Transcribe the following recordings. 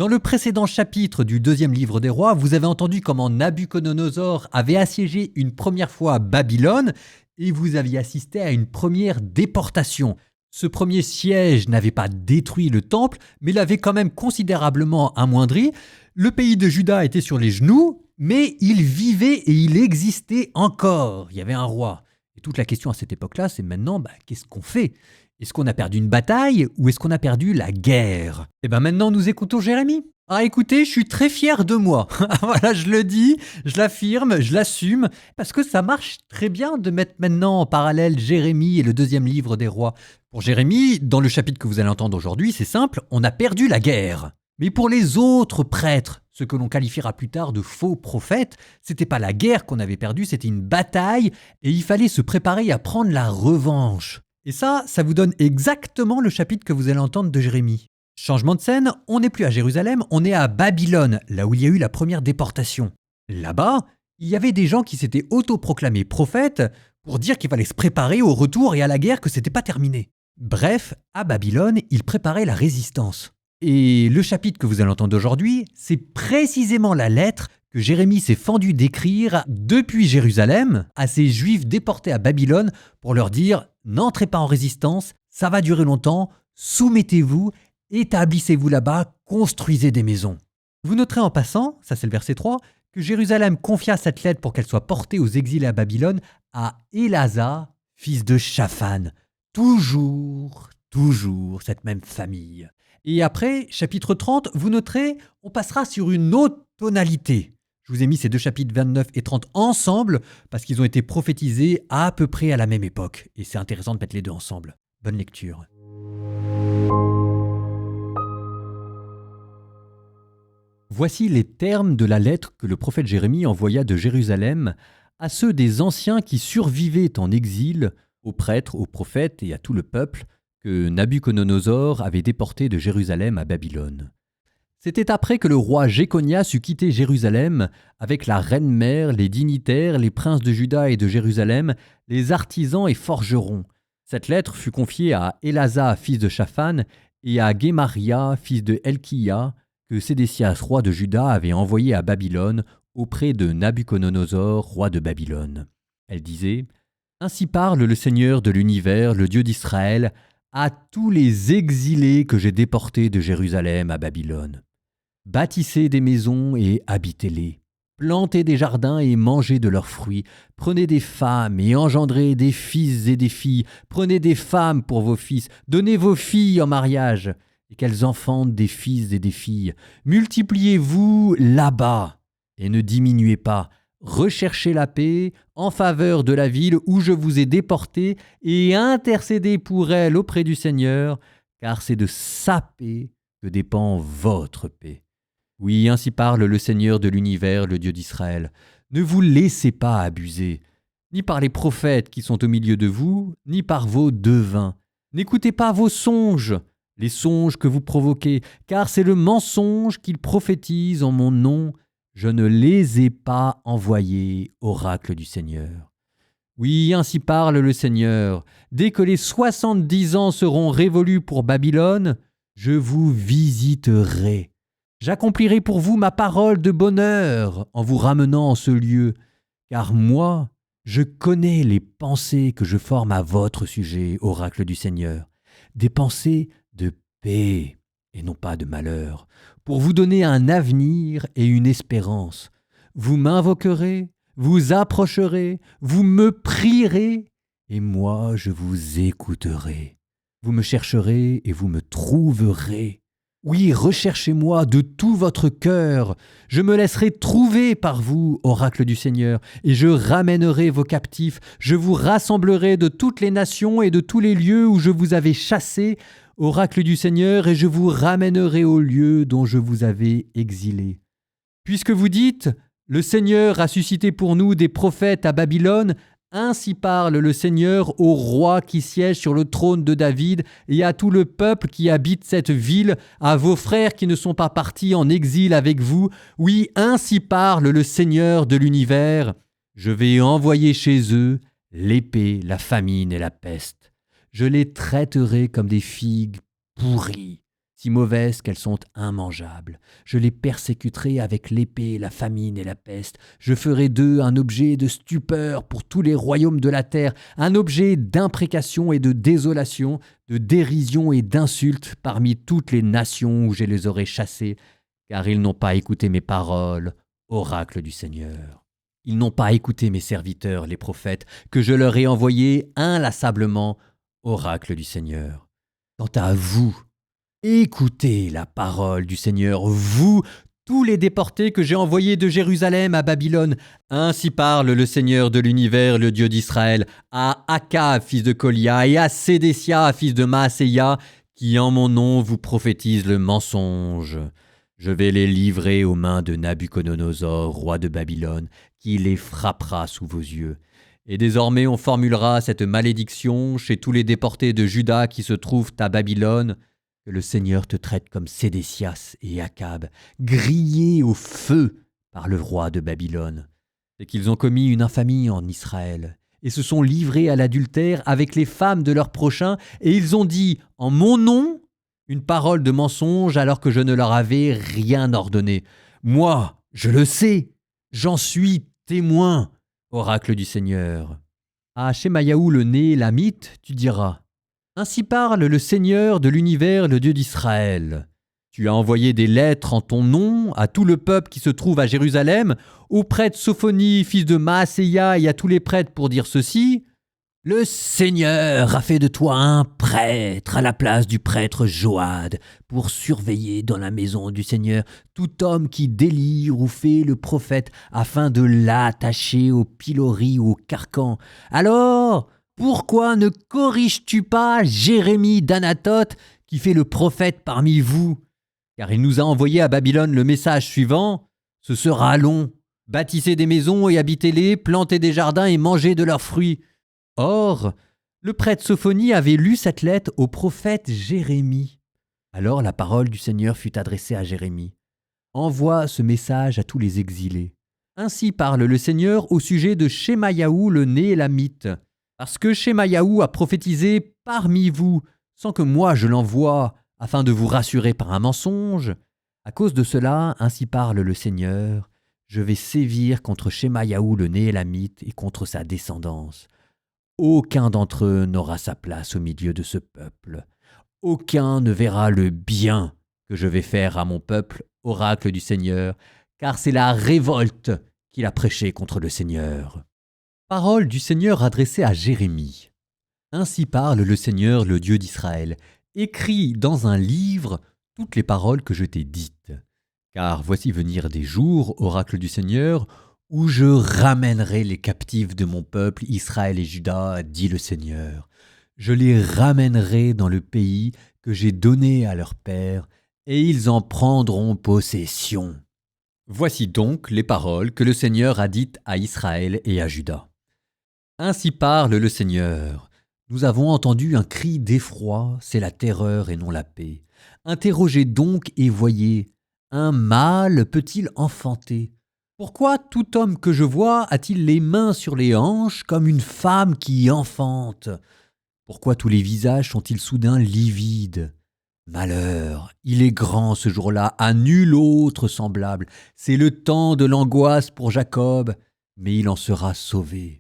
Dans le précédent chapitre du deuxième livre des rois, vous avez entendu comment Nabuchodonosor avait assiégé une première fois Babylone et vous aviez assisté à une première déportation. Ce premier siège n'avait pas détruit le temple, mais l'avait quand même considérablement amoindri. Le pays de Juda était sur les genoux, mais il vivait et il existait encore. Il y avait un roi. Et toute la question à cette époque-là, c'est maintenant, qu'est-ce qu'on fait ? Est-ce qu'on a perdu une bataille ou est-ce qu'on a perdu la guerre ? Et maintenant, nous écoutons Jérémie. Ah écoutez, je suis très fier de moi. Voilà, je le dis, je l'affirme, je l'assume, parce que ça marche très bien de mettre maintenant en parallèle Jérémie et le deuxième livre des rois. Pour Jérémie, dans le chapitre que vous allez entendre aujourd'hui, c'est simple, on a perdu la guerre. Mais pour les autres prêtres, ceux que l'on qualifiera plus tard de faux prophètes, c'était pas la guerre qu'on avait perdue, c'était une bataille et il fallait se préparer à prendre la revanche. Et ça vous donne exactement le chapitre que vous allez entendre de Jérémie. Changement de scène, on n'est plus à Jérusalem, on est à Babylone, là où il y a eu la première déportation. Là-bas, il y avait des gens qui s'étaient autoproclamés prophètes pour dire qu'il fallait se préparer au retour et à la guerre, que c'était pas terminé. Bref, à Babylone, ils préparaient la résistance. Et le chapitre que vous allez entendre aujourd'hui, c'est précisément la lettre que Jérémie s'est fendu d'écrire depuis Jérusalem à ces Juifs déportés à Babylone pour leur dire « N'entrez pas en résistance, ça va durer longtemps, soumettez-vous, établissez-vous là-bas, construisez des maisons. » Vous noterez en passant, ça c'est le verset 3, que Jérusalem confia cette lettre pour qu'elle soit portée aux exilés à Babylone à Élasa, fils de Shaphan. Toujours cette même famille. Et après, chapitre 30, vous noterez, on passera sur une autre tonalité. Je vous ai mis ces deux chapitres 29 et 30 ensemble parce qu'ils ont été prophétisés à peu près à la même époque. Et c'est intéressant de mettre les deux ensemble. Bonne lecture. Voici les termes de la lettre que le prophète Jérémie envoya de Jérusalem à ceux des anciens qui survivaient en exil, aux prêtres, aux prophètes et à tout le peuple que Nabuchodonosor avait déporté de Jérusalem à Babylone. C'était après que le roi Jéconias eut quitté Jérusalem avec la reine-mère, les dignitaires, les princes de Juda et de Jérusalem, les artisans et forgerons. Cette lettre fut confiée à Élasa, fils de Shaphan, et à Guémaria, fils de Helkia, que Sédécias, roi de Juda, avait envoyé à Babylone auprès de Nabuchodonosor, roi de Babylone. Elle disait « Ainsi parle le Seigneur de l'univers, le Dieu d'Israël, à tous les exilés que j'ai déportés de Jérusalem à Babylone. Bâtissez des maisons et habitez-les. Plantez des jardins et mangez de leurs fruits. Prenez des femmes et engendrez des fils et des filles. Prenez des femmes pour vos fils. Donnez vos filles en mariage et qu'elles enfantent des fils et des filles. Multipliez-vous là-bas et ne diminuez pas. Recherchez la paix en faveur de la ville où je vous ai déportés et intercédez pour elle auprès du Seigneur, car c'est de sa paix que dépend votre paix. Oui, ainsi parle le Seigneur de l'univers, le Dieu d'Israël. Ne vous laissez pas abuser, ni par les prophètes qui sont au milieu de vous, ni par vos devins. N'écoutez pas vos songes, les songes que vous provoquez, car c'est le mensonge qu'ils prophétisent en mon nom. Je ne les ai pas envoyés, oracle du Seigneur. Oui, ainsi parle le Seigneur. Dès que les 70 ans seront révolus pour Babylone, je vous visiterai. J'accomplirai pour vous ma parole de bonheur en vous ramenant en ce lieu, car moi, je connais les pensées que je forme à votre sujet, oracle du Seigneur, des pensées de paix et non pas de malheur, pour vous donner un avenir et une espérance. Vous m'invoquerez, vous approcherez, vous me prierez, et moi je vous écouterai. Vous me chercherez et vous me trouverez. Oui, recherchez-moi de tout votre cœur. Je me laisserai trouver par vous, oracle du Seigneur, et je ramènerai vos captifs. Je vous rassemblerai de toutes les nations et de tous les lieux où je vous avais chassés, oracle du Seigneur, et je vous ramènerai au lieu dont je vous avais exilé. Puisque vous dites, le Seigneur a suscité pour nous des prophètes à Babylone, ainsi parle le Seigneur au roi qui siège sur le trône de David et à tout le peuple qui habite cette ville, à vos frères qui ne sont pas partis en exil avec vous. Oui, ainsi parle le Seigneur de l'univers. Je vais envoyer chez eux l'épée, la famine et la peste. Je les traiterai comme des figues pourries. si mauvaises qu'elles sont immangeables. Je les persécuterai avec l'épée, la famine et la peste. Je ferai d'eux un objet de stupeur pour tous les royaumes de la terre, un objet d'imprécation et de désolation, de dérision et d'insulte parmi toutes les nations où je les aurai chassés, car ils n'ont pas écouté mes paroles, oracle du Seigneur. Ils n'ont pas écouté mes serviteurs, les prophètes, que je leur ai envoyés inlassablement, oracle du Seigneur. Quant à vous, écoutez la parole du Seigneur, vous, tous les déportés que j'ai envoyés de Jérusalem à Babylone. Ainsi parle le Seigneur de l'univers, le Dieu d'Israël, à Akab, fils de Kolia, et à Sédécia, fils de Maaséia, qui en mon nom vous prophétisent le mensonge. Je vais les livrer aux mains de Nabuchodonosor, roi de Babylone, qui les frappera sous vos yeux. Et désormais on formulera cette malédiction chez tous les déportés de Juda qui se trouvent à Babylone, que le Seigneur te traite comme Sédécias et Akab, grillés au feu par le roi de Babylone. C'est qu'ils ont commis une infamie en Israël, et se sont livrés à l'adultère avec les femmes de leurs prochains, et ils ont dit, en mon nom, une parole de mensonge alors que je ne leur avais rien ordonné. Moi, je le sais, j'en suis témoin, oracle du Seigneur. À Shemayahu le Néhélamite, tu diras, ainsi parle le Seigneur de l'univers, le Dieu d'Israël. Tu as envoyé des lettres en ton nom à tout le peuple qui se trouve à Jérusalem, au prêtre Sophonie, fils de Maaséia, et à tous les prêtres pour dire ceci. Le Seigneur a fait de toi un prêtre à la place du prêtre Joad pour surveiller dans la maison du Seigneur tout homme qui délire ou fait le prophète afin de l'attacher au pilori ou au carcan. Alors, pourquoi ne corriges-tu pas Jérémie d'Anatote qui fait le prophète parmi vous? Car il nous a envoyé à Babylone le message suivant. Ce sera long. Bâtissez des maisons et habitez-les, plantez des jardins et mangez de leurs fruits. Or, le prêtre Sophonie avait lu cette lettre au prophète Jérémie. Alors la parole du Seigneur fut adressée à Jérémie. Envoie ce message à tous les exilés. Ainsi parle le Seigneur au sujet de Shemayahu le Néhélamite. Parce que Shemayahu a prophétisé parmi vous, sans que moi je l'envoie, afin de vous rassurer par un mensonge. À cause de cela, ainsi parle le Seigneur, je vais sévir contre Shemayahu le Néhélamite et contre sa descendance. Aucun d'entre eux n'aura sa place au milieu de ce peuple. Aucun ne verra le bien que je vais faire à mon peuple, oracle du Seigneur, car c'est la révolte qu'il a prêchée contre le Seigneur. Parole du Seigneur adressée à Jérémie. Ainsi parle le Seigneur, le Dieu d'Israël. Écris dans un livre toutes les paroles que je t'ai dites. Car voici venir des jours, oracle du Seigneur, où je ramènerai les captifs de mon peuple, Israël et Juda, dit le Seigneur. Je les ramènerai dans le pays que j'ai donné à leurs pères, et ils en prendront possession. Voici donc les paroles que le Seigneur a dites à Israël et à Juda. Ainsi parle le Seigneur. Nous avons entendu un cri d'effroi, c'est la terreur et non la paix. Interrogez donc et voyez, un mâle peut-il enfanter? Pourquoi tout homme que je vois a-t-il les mains sur les hanches comme une femme qui enfante? Pourquoi tous les visages sont-ils soudain livides? Malheur, il est grand ce jour-là, à nul autre semblable. C'est le temps de l'angoisse pour Jacob, mais il en sera sauvé.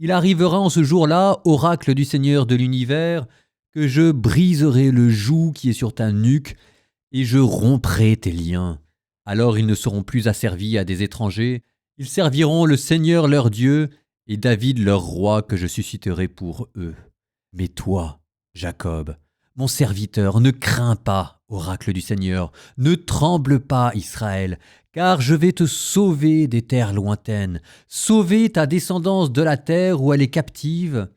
Il arrivera en ce jour-là, oracle du Seigneur de l'univers, que je briserai le joug qui est sur ta nuque et je romprai tes liens. Alors ils ne seront plus asservis à des étrangers, ils serviront le Seigneur leur Dieu et David leur roi que je susciterai pour eux. Mais toi, Jacob, mon serviteur, ne crains pas, oracle du Seigneur, ne tremble pas, Israël, car je vais te sauver des terres lointaines, sauver ta descendance de la terre où elle est captive.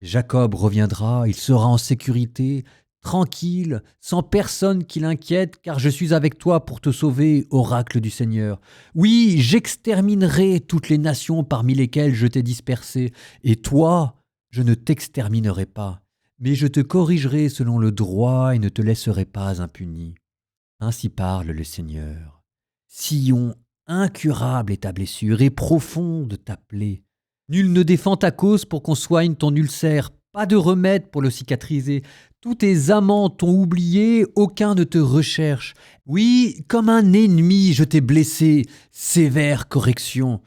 Jacob reviendra, il sera en sécurité, tranquille, sans personne qui l'inquiète, car je suis avec toi pour te sauver, oracle du Seigneur. Oui, j'exterminerai toutes les nations parmi lesquelles je t'ai dispersé, et toi, je ne t'exterminerai pas, mais je te corrigerai selon le droit et ne te laisserai pas impuni. Ainsi parle le Seigneur. Sion, incurable est ta blessure et profonde ta plaie. Nul ne défend ta cause pour qu'on soigne ton ulcère pas de remède pour le cicatriser. Tous tes amants t'ont oublié, aucun ne te recherche. Oui, comme un ennemi, je t'ai blessé. Sévère correction.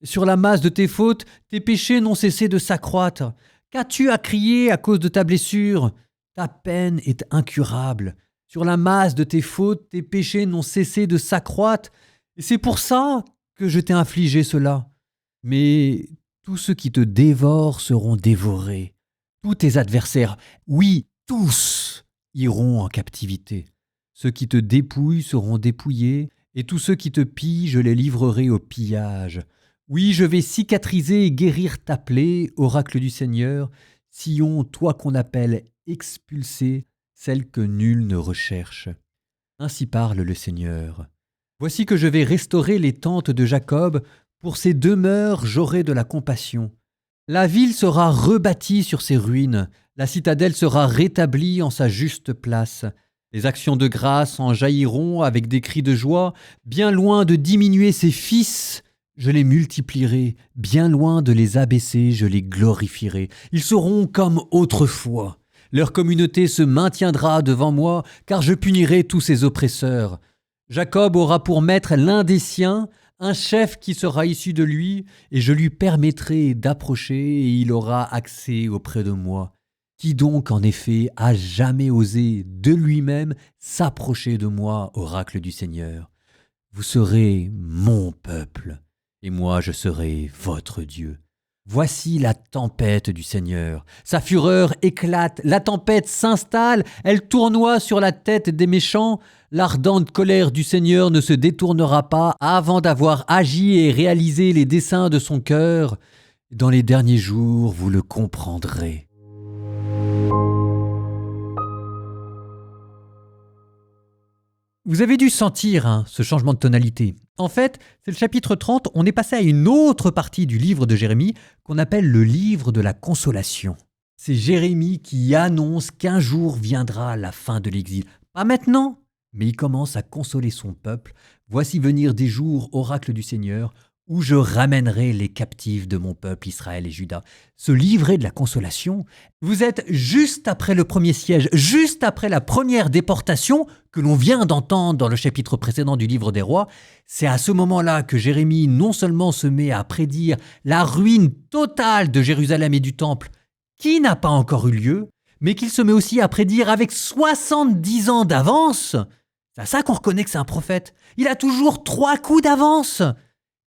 Sur la masse de tes fautes, tes péchés n'ont cessé de s'accroître. Qu'as-tu à crier à cause de ta blessure? Ta peine est incurable. Sur la masse de tes fautes, tes péchés n'ont cessé de s'accroître. Et c'est pour ça que je t'ai infligé cela. Mais tous ceux qui te dévorent seront dévorés. Tous tes adversaires, oui, tous, iront en captivité. Ceux qui te dépouillent seront dépouillés, et tous ceux qui te pillent, je les livrerai au pillage. Oui, je vais cicatriser et guérir ta plaie, oracle du Seigneur, Sion, toi qu'on appelle expulsé, celle que nul ne recherche. Ainsi parle le Seigneur. Voici que je vais restaurer les tentes de Jacob, pour ses demeures j'aurai de la compassion. La ville sera rebâtie sur ses ruines, la citadelle sera rétablie en sa juste place. Les actions de grâce en jailliront avec des cris de joie, bien loin de diminuer ses fils, je les multiplierai, bien loin de les abaisser, je les glorifierai. Ils seront comme autrefois. Leur communauté se maintiendra devant moi, car je punirai tous ses oppresseurs. Jacob aura pour maître l'un des siens, un chef qui sera issu de lui, et je lui permettrai d'approcher, et il aura accès auprès de moi. Qui donc, en effet, a jamais osé de lui-même s'approcher de moi, oracle du Seigneur? Vous serez mon peuple, et moi je serai votre Dieu. Voici la tempête du Seigneur. Sa fureur éclate, la tempête s'installe, elle tournoie sur la tête des méchants. L'ardente colère du Seigneur ne se détournera pas avant d'avoir agi et réalisé les desseins de son cœur. Dans les derniers jours, vous le comprendrez. Vous avez dû sentir ce changement de tonalité. En fait, c'est le chapitre 30, on est passé à une autre partie du livre de Jérémie qu'on appelle le livre de la consolation. C'est Jérémie qui annonce qu'un jour viendra la fin de l'exil. Pas maintenant, mais il commence à consoler son peuple. Voici venir des jours, oracle du Seigneur, où je ramènerai les captifs de mon peuple Israël et Juda. Ce livret de la consolation, vous êtes juste après le premier siège, juste après la première déportation que l'on vient d'entendre dans le chapitre précédent du livre des rois. C'est à ce moment-là que Jérémie non seulement se met à prédire la ruine totale de Jérusalem et du temple, qui n'a pas encore eu lieu, mais qu'il se met aussi à prédire avec 70 ans d'avance. C'est à ça qu'on reconnaît que c'est un prophète. Il a toujours 3 coups d'avance.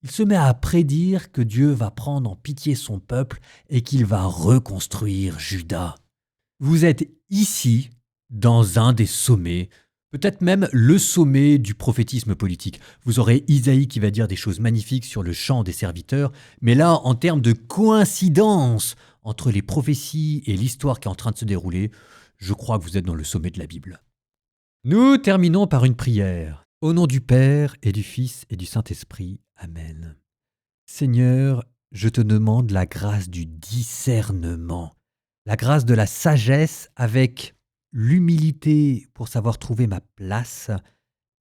Il se met à prédire que Dieu va prendre en pitié son peuple et qu'il va reconstruire Juda. Vous êtes ici, dans un des sommets, peut-être même le sommet du prophétisme politique. Vous aurez Isaïe qui va dire des choses magnifiques sur le chant des serviteurs, mais là, en termes de coïncidence entre les prophéties et l'histoire qui est en train de se dérouler, je crois que vous êtes dans le sommet de la Bible. Nous terminons par une prière. Au nom du Père et du Fils et du Saint-Esprit. Amen. Seigneur, je te demande la grâce du discernement, la grâce de la sagesse avec l'humilité pour savoir trouver ma place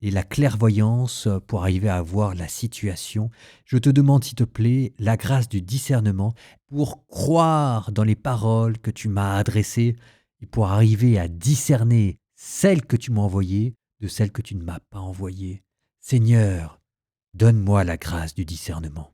et la clairvoyance pour arriver à voir la situation. Je te demande, s'il te plaît, la grâce du discernement pour croire dans les paroles que tu m'as adressées et pour arriver à discerner celles que tu m'as envoyées de celles que tu ne m'as pas envoyées. Seigneur, donne-moi la grâce du discernement.